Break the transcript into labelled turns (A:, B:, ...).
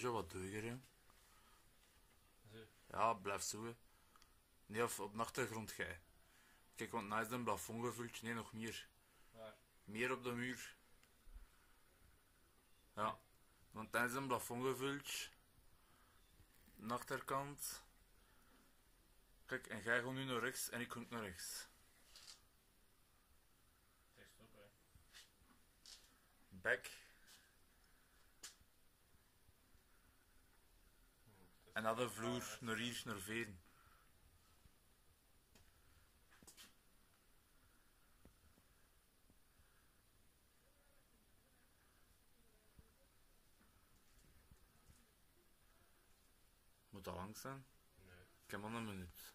A: zo wat deuger, hè.
B: Zo.
A: Ja, blijf zo, hè. Nee, of op de achtergrond, gij. Kijk, want naast een plafond gevuld, nee, nog meer.
B: Waar?
A: Meer op de muur. Ja, want tijdens een plafond gevuld. De achterkant. Kijk, en jij gaat nu naar rechts en ik ga naar rechts.
B: Zeg stop, hè.
A: Back. En naar de vloer, naar hier, naar veen. Moet dat lang zijn?
B: Nee.
A: Ik heb al een minuut.